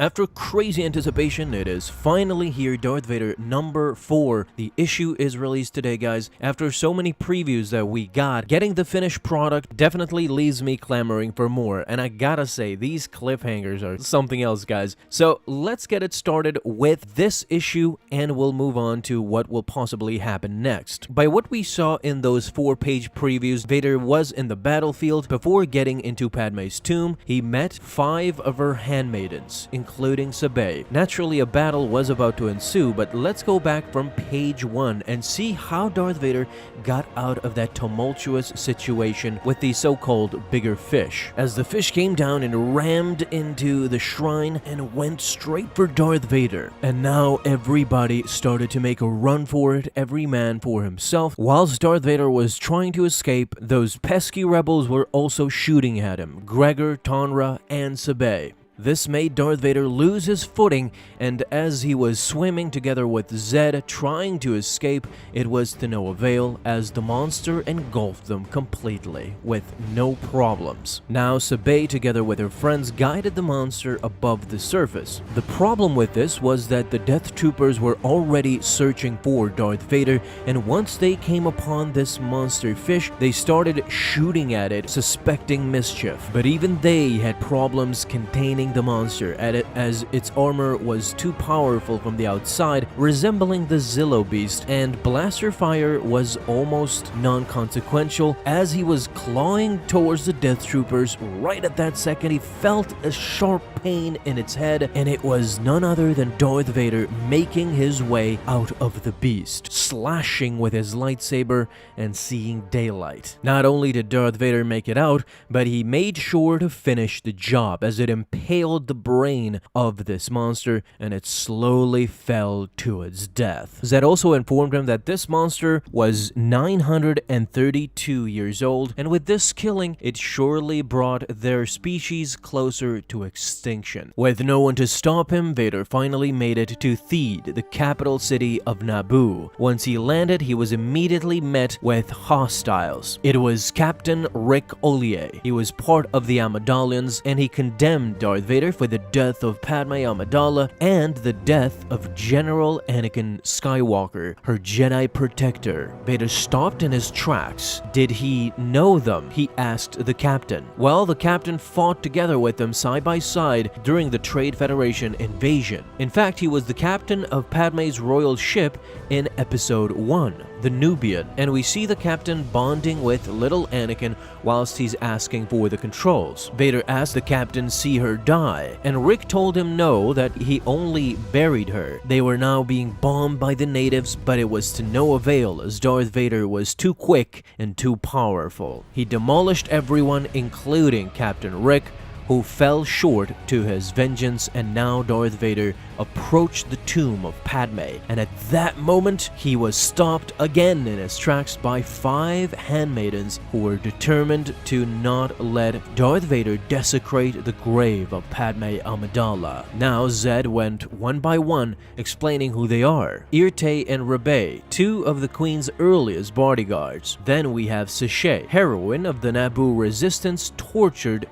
After crazy anticipation, it is finally here, Darth Vader number 4. The issue is released today, guys. After so many previews that we got, getting the finished product definitely leaves me clamoring for more. And I gotta say, these cliffhangers are something else, guys. So let's get it started with this issue, and we'll move on to what will possibly happen next. By what we saw in those 4-page previews, Vader was in the battlefield. Before getting into Padme's tomb, he met 5 of her handmaidens, including Sabé. Naturally, a battle was about to ensue, but let's go back from page 1 and see how Darth Vader got out of that tumultuous situation with the so-called bigger fish. As the fish came down and rammed into the shrine and went straight for Darth Vader. And now everybody started to make a run for it, every man for himself. Whilst Darth Vader was trying to escape, those pesky rebels were also shooting at him, Gregor, Tonra, and Sabé. This made Darth Vader lose his footing, and as he was swimming together with Zed trying to escape, it was to no avail as the monster engulfed them completely, with no problems. Now Sabé together with her friends guided the monster above the surface. The problem with this was that the Death Troopers were already searching for Darth Vader, and once they came upon this monster fish, they started shooting at it, suspecting mischief. But even they had problems containing the monster at it, as its armor was too powerful from the outside, resembling the Zillo beast, and blaster fire was almost non-consequential. As he was clawing towards the Death Troopers, right at that second he felt a sharp pain in its head, and it was none other than Darth Vader making his way out of the beast, slashing with his lightsaber and seeing daylight. Not only did Darth Vader make it out, but he made sure to finish the job as it impaled the brain of this monster, and it slowly fell to its death. Zed also informed him that this monster was 932 years old, and with this killing, it surely brought their species closer to extinction. With no one to stop him, Vader finally made it to Theed, the capital city of Naboo. Once he landed, he was immediately met with hostiles. It was Captain Rick Ollier. He was part of the Amidalians, and he condemned Darth Vader for the death of Padme Amidala and the death of General Anakin Skywalker, her Jedi protector. Vader stopped in his tracks. Did he know them? He asked the captain. Well, the captain fought together with them side by side during the Trade Federation invasion. In fact, he was the captain of Padme's royal ship in Episode 1, the Nubian, and we see the captain bonding with little Anakin whilst he's asking for the controls. Vader asked the captain see her die, and Rick told him no, that he only buried her. They were now being bombed by the natives, but it was to no avail as Darth Vader was too quick and too powerful. He demolished everyone, including Captain Rick, who fell short to his vengeance, and now Darth Vader approached the tomb of Padme, and at that moment he was stopped again in his tracks by 5 handmaidens who were determined to not let Darth Vader desecrate the grave of Padme Amidala. Now Zed went one by one explaining who they are. Irte and Rebay, 2 of the Queen's earliest bodyguards. Then we have Sachet, heroine of the Naboo resistance, tortured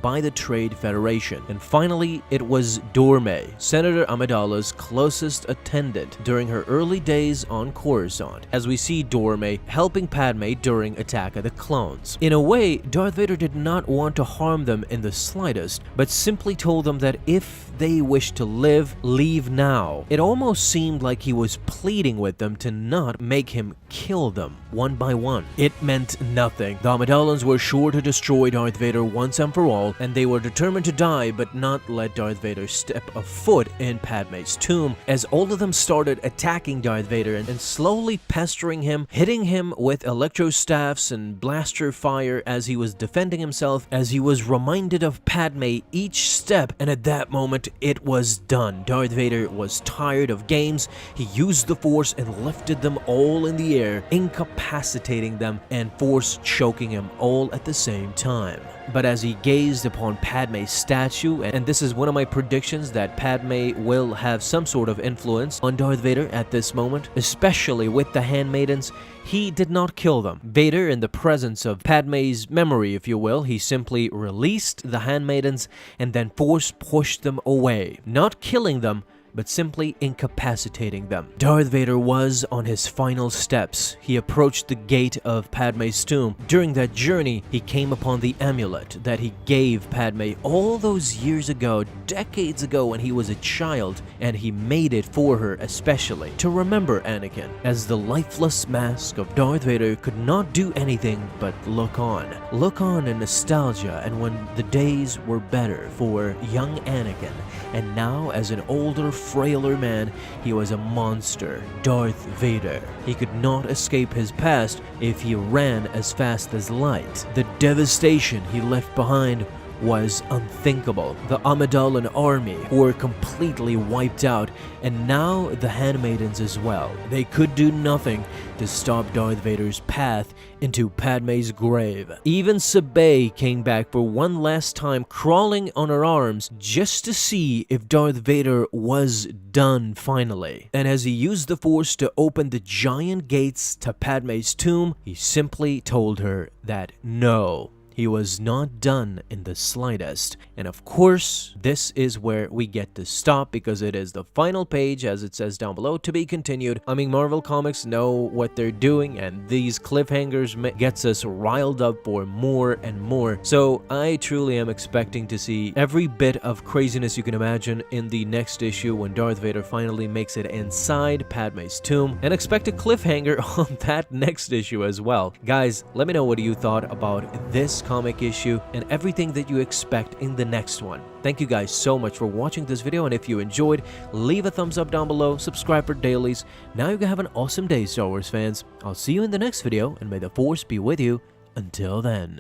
by the Trade Federation. And finally, it was Dorme, Senator Amidala's closest attendant during her early days on Coruscant, as we see Dorme helping Padme during Attack of the Clones. In a way, Darth Vader did not want to harm them in the slightest, but simply told them that if they wish to live, leave now. It almost seemed like he was pleading with them to not make him kill them one by one. It meant nothing. The Amidalans were sure to destroy Darth Vader once and for all, and they were determined to die but not let Darth Vader step a foot in Padme's tomb, as all of them started attacking Darth Vader and slowly pestering him, hitting him with electrostaffs and blaster fire as he was defending himself, as he was reminded of Padme each step, and at that moment it was done. Darth Vader was tired of games. He used the Force and lifted them all in the air, incapacitating them and Force choking him all at the same time. But as he gazed upon Padme's statue, and this is one of my predictions that Padme will have some sort of influence on Darth Vader at this moment, especially with the Handmaidens. He did not kill them. Vader, in the presence of Padme's memory, if you will, he simply released the Handmaidens and then force-pushed them away, not killing them, but simply incapacitating them. Darth Vader was on his final steps. He approached the gate of Padme's tomb. During that journey, he came upon the amulet that he gave Padme all those years ago, decades ago when he was a child, and he made it for her especially to remember Anakin, as the lifeless mask of Darth Vader could not do anything but look on. Look on in nostalgia and when the days were better for young Anakin, and now as an older, frailer man, he was a monster, Darth Vader. He could not escape his past if he ran as fast as light. The devastation he left behind was unthinkable. The Amidala's army were completely wiped out, and now the Handmaidens as well. They could do nothing to stop Darth Vader's path into Padme's grave. Even Sabé came back for one last time, crawling on her arms just to see if Darth Vader was done finally. And as he used the Force to open the giant gates to Padme's tomb, he simply told her that no, he was not done in the slightest. And of course, this is where we get to stop because it is the final page, as it says down below, to be continued. I mean, Marvel Comics know what they're doing, and these cliffhangers gets us riled up for more and more. So I truly am expecting to see every bit of craziness you can imagine in the next issue when Darth Vader finally makes it inside Padme's tomb, and expect a cliffhanger on that next issue as well. Guys, let me know what you thought about this comic issue and everything that you expect in the next one. Thank you guys so much for watching this video, and if you enjoyed, leave a thumbs up down below, subscribe for dailies. Now you can have an awesome day, Star Wars fans. I'll see you in the next video, and may the Force be with you until then.